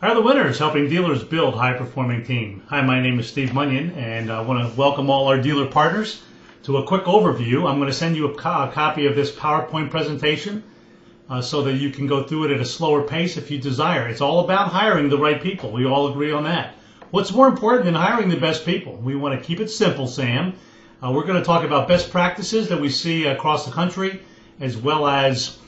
Hire the Winners, helping dealers build high-performing team. Hi, my name is Steve Munyon, and I want to welcome all our dealer partners to a quick overview. I'm going to send you a copy of this PowerPoint presentation so that you can go through it at a slower pace if you desire. It's all about hiring the right people. We all agree on that. What's more important than hiring the best people? We want to keep it simple, Sam. We're going to talk about best practices that we see across the country, as well as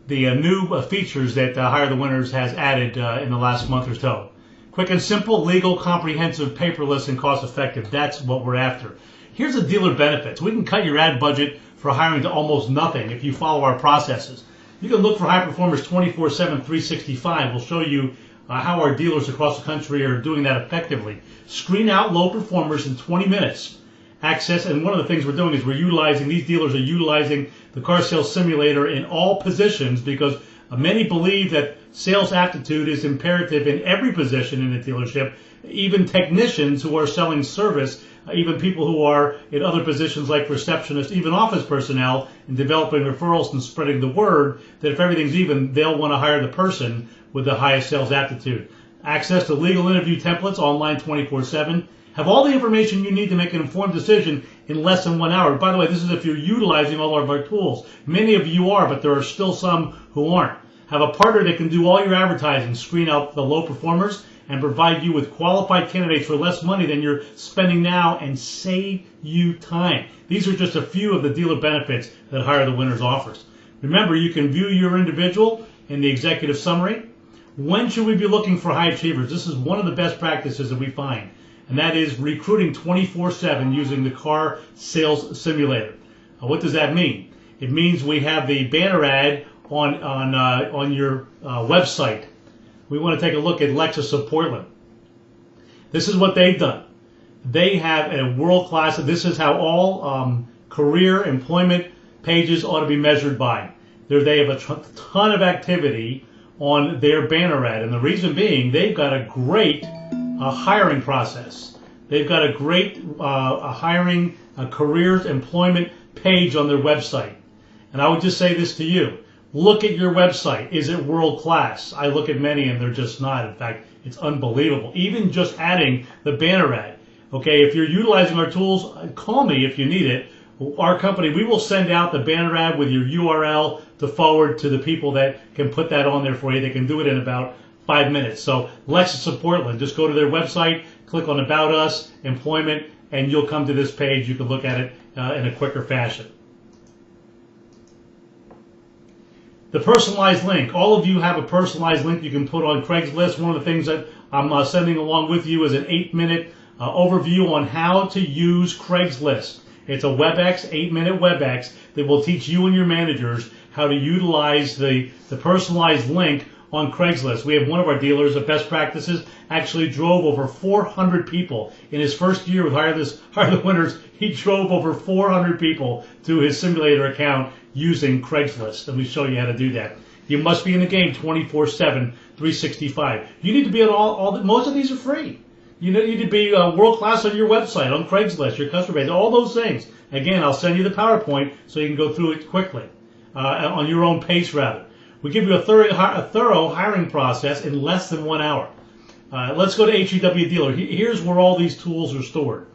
the new features that Hire the Winners has added in the last month or so. Quick and simple, legal, comprehensive, paperless, and cost-effective. That's what we're after. Here's the dealer benefits. We can cut your ad budget for hiring to almost nothing if you follow our processes. You can look for high performers 24/7, 365. We'll show you how our dealers across the country are doing that effectively. Screen out low performers in 20 minutes. Access, and one of the things we're doing is these dealers are utilizing the car sales simulator in all positions because many believe that sales aptitude is imperative in every position in the dealership, even technicians who are selling service, even people who are in other positions like receptionists, even office personnel, in developing referrals and spreading the word that if everything's even, they'll want to hire the person with the highest sales aptitude. Access to legal interview templates online 24/7. Have all the information you need to make an informed decision in less than 1 hour. By the way, this is if you're utilizing all of our tools. Many of you are, but there are still some who aren't. Have a partner that can do all your advertising, screen out the low performers, and provide you with qualified candidates for less money than you're spending now and save you time. These are just a few of the dealer benefits that Hire the Winners offers. Remember, you can view your individual in the executive summary. When should we be looking for high achievers? This is one of the best practices that we find, and that is recruiting 24/7 using the car sales simulator. What does that mean? It means we have the banner ad on your website. We want to take a look at Lexus of Portland. This is what they've done. They have a world-class, this is how all career employment pages ought to be measured by. They have a ton of activity on their banner ad, and the reason being they've got a great hiring process. They've got a great hiring careers employment page on their website. And I would just say this to you. Look at your website. Is it world class? I look at many and they're just not. In fact, it's unbelievable. Even just adding the banner ad. Okay, if you're utilizing our tools, call me if you need it. Our company, we will send out the banner ad with your URL to forward to the people that can put that on there for you. They can do it in about 5 minutes. So Lexus of Portland, just go to their website, click on About Us, Employment, and you'll come to this page. You can look at it in a quicker fashion. The personalized link. All of you have a personalized link you can put on Craigslist. One of the things that I'm sending along with you is an 8-minute overview on how to use Craigslist. It's a WebEx, 8-minute WebEx that will teach you and your managers how to utilize the personalized link on Craigslist. We have one of our dealers of best practices actually drove over 400 people. In his first year with Hire the Winners, he drove over 400 people to his simulator account using Craigslist. Let me show you how to do that. You must be in the game 24/7, 365. You need to be on most of these are free. You need to be world class on your website, on Craigslist, your customer base, all those things. Again, I'll send you the PowerPoint so you can go through it quickly, on your own pace rather. We give you a thorough hiring process in less than 1 hour. Let's go to HEW Dealer. Here's where all these tools are stored.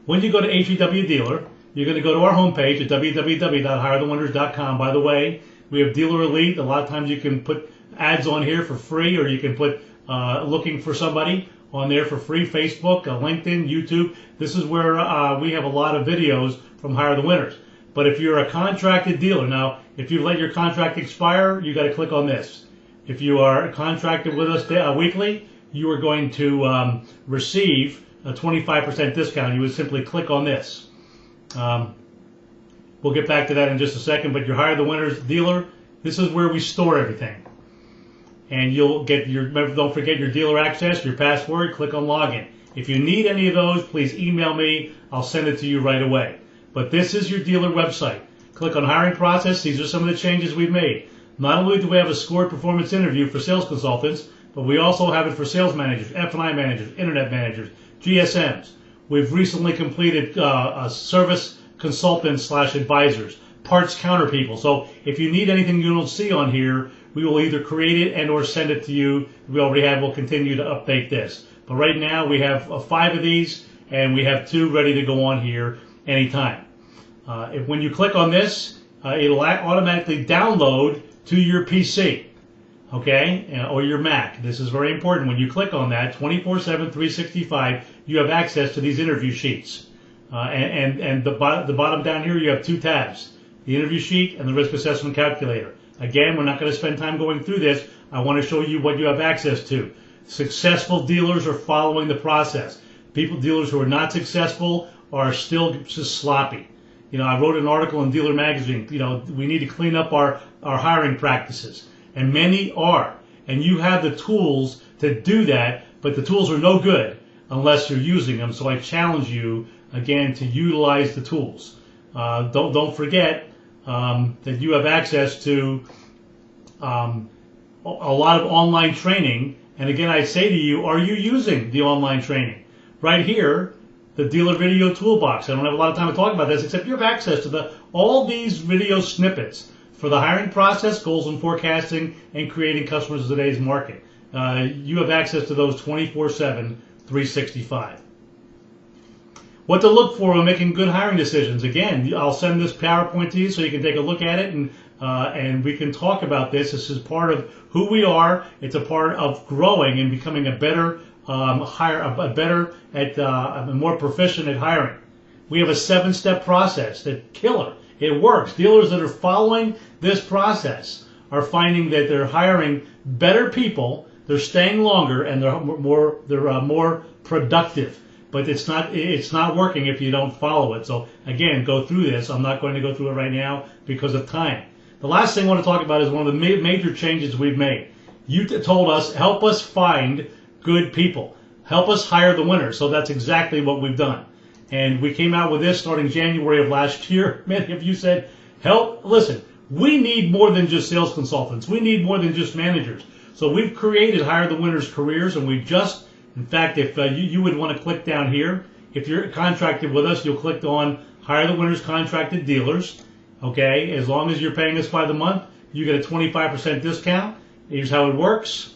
When you go to HEW Dealer, you're going to go to our homepage at www.hirethewinners.com. By the way, we have Dealer Elite. A lot of times you can put ads on here for free, or you can put looking for somebody on there for free. Facebook, LinkedIn, YouTube. This is where we have a lot of videos from Hire the Winners. But if you're a contracted dealer, now, if you let your contract expire, you got to click on this. If you are contracted with us weekly, you are going to receive a 25% discount. You would simply click on this. We'll get back to that in just a second, but your Hire the Winners dealer, this is where we store everything. And you'll get don't forget your dealer access, your password, click on login. If you need any of those, please email me. I'll send it to you right away. But this is your dealer website. Click on hiring process. These are some of the changes we've made. Not only do we have a scored performance interview for sales consultants, but we also have it for sales managers, F&I managers, internet managers, GSMs. We've recently completed a service consultants / advisors, parts counter people. So if you need anything you don't see on here, we will either create it and or send it to you. We already have. We'll continue to update this. But right now we have 5 of these, and we have 2 ready to go on here anytime. When you click on this, it'll automatically download to your PC, okay, or your Mac. This is very important. When you click on that, 24/7, 365, you have access to these interview sheets. And the bottom down here, you have 2 tabs, the interview sheet and the risk assessment calculator. Again, we're not going to spend time going through this. I want to show you what you have access to. Successful dealers are following the process. Dealers who are not successful are still just sloppy. You know, I wrote an article in Dealer Magazine, you know, we need to clean up our hiring practices. And many are. And you have the tools to do that, but the tools are no good unless you're using them. So I challenge you, again, to utilize the tools. Don't forget that you have access to a lot of online training. And again, I say to you, are you using the online training? Right here, the Dealer Video Toolbox. I don't have a lot of time to talk about this, except you have access to all these video snippets for the hiring process, goals and forecasting, and creating customers in today's market. You have access to those 24/7, 365. What to look for when making good hiring decisions. Again, I'll send this PowerPoint to you so you can take a look at it, and we can talk about this. This is part of who we are. It's a part of growing and becoming a better more proficient at hiring. We have a 7-step process that's killer. It works. Dealers that are following this process are finding that they're hiring better people, they're staying longer, and they're more productive. But it's not working if you don't follow it. So again, go through this. I'm not going to go through it right now because of time. The last thing I want to talk about is one of the major changes we've made. You told us, help us find good people. Help us hire the winners. So that's exactly what we've done. And we came out with this starting January of last year. Many of you said, listen, we need more than just sales consultants. We need more than just managers. So we've created Hire the Winners Careers, and in fact, if you would want to click down here, if you're contracted with us, you'll click on Hire the Winners Contracted Dealers. Okay, as long as you're paying us by the month, you get a 25% discount. Here's how it works.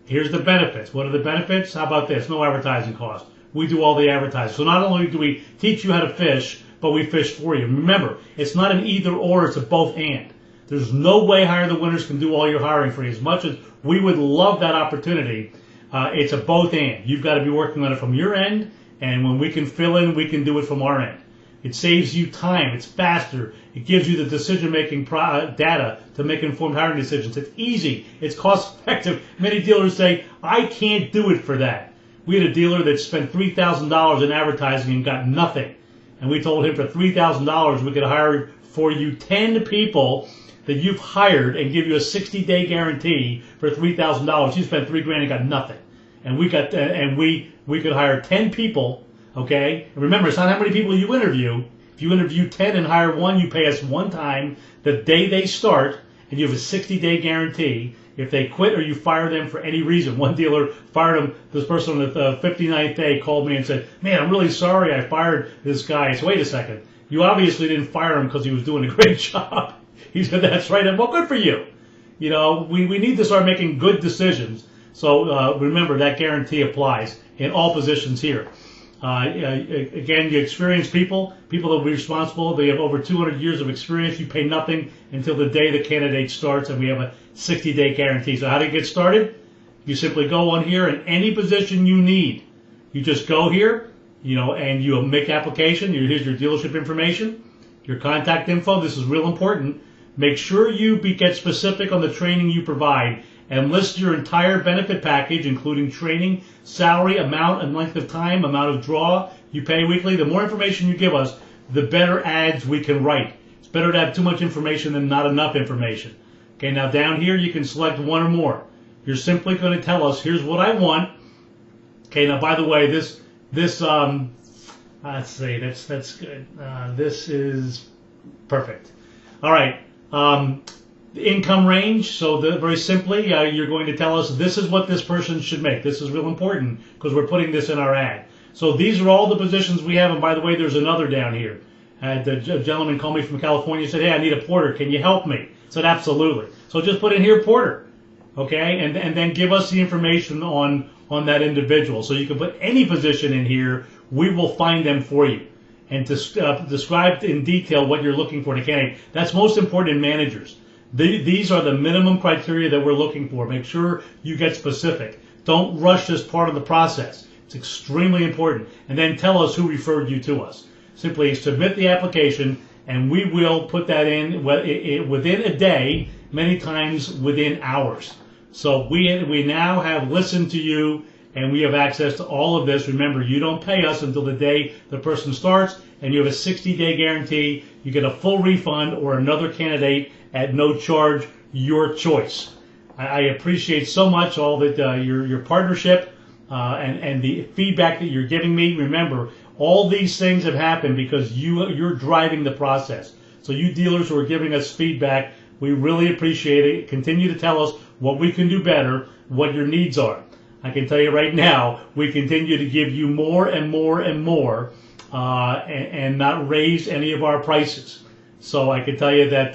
Here's the benefits. What are the benefits? How about this? No advertising cost. We do all the advertising. So not only do we teach you how to fish, but we fish for you. Remember, it's not an either or, it's a both and. There's no way Hire the Winners can do all your hiring for you. As much as we would love that opportunity, it's a both and. You've got to be working on it from your end, and when we can fill in, we can do it from our end. It saves you time. It's faster. It gives you the decision-making data to make informed hiring decisions. It's easy. It's cost-effective. Many dealers say, I can't do it for that. We had a dealer that spent $3,000 in advertising and got nothing. And we told him for $3,000 we could hire for you 10 people that you've hired and give you a 60-day guarantee for $3,000. He spent $3,000 and got nothing. And we could hire 10 people. Okay, and remember, it's not how many people you interview. If you interview 10 and hire 1, you pay us one time the day they start, and you have a 60-day guarantee. If they quit or you fire them for any reason, one dealer fired him. This person on the 59th day called me and said, "Man, I'm really sorry I fired this guy." I said, "Wait a second, you obviously didn't fire him because he was doing a great job." He said, "That's right." And well, good for you. You know, we need to start making good decisions. So remember, that guarantee applies in all positions here. Again, you experienced people that will be responsible. They have over 200 years of experience. You pay nothing until the day the candidate starts, and we have a 60-day guarantee. So how do you get started? You simply go on here in any position you need. You just go here, and you make application. Here's your dealership information, your contact info. This is real important. Make sure you get specific on the training you provide, and list your entire benefit package, including training, salary, amount and length of time, amount of draw you pay weekly. The more information you give us, the better ads we can write. It's better to have too much information than not enough information. Okay, now down here you can select one or more. You're simply going to tell us, here's what I want. Okay, now by the way, this let's see, that's good. This is perfect. All right. The income range, so very simply, you're going to tell us this is what this person should make. This is real important because we're putting this in our ad. So these are all the positions we have, and by the way, there's another down here. The gentleman called me from California and said, "Hey, I need a porter. Can you help me?" I said, "Absolutely." So just put in here Porter, okay, and then give us the information on that individual. So you can put any position in here. We will find them for you and describe in detail what you're looking for in a candidate. That's most important in managers. These are the minimum criteria that we're looking for. Make sure you get specific. Don't rush this part of the process. It's extremely important. And then tell us who referred you to us. Simply submit the application, and we will put that in within a day, many times within hours. So we now have listened to you, and we have access to all of this. Remember, you don't pay us until the day the person starts, and you have a 60-day guarantee. You get a full refund or another candidate at no charge, your choice. I appreciate so much all that your partnership and the feedback that you're giving me. Remember, all these things have happened because you're driving the process. So you dealers who are giving us feedback, we really appreciate it. Continue to tell us what we can do better, what your needs are. I can tell you right now, we continue to give you more and more and more and not raise any of our prices. So I can tell you that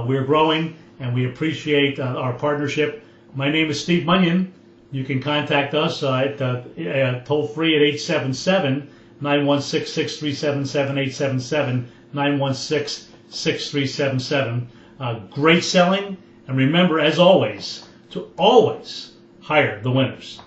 we're growing and we appreciate our partnership. My name is Steve Munyon. You can contact us at toll free at 877-916-6377-877, 916-6377. Great selling, and remember, as always, to always hire the winners.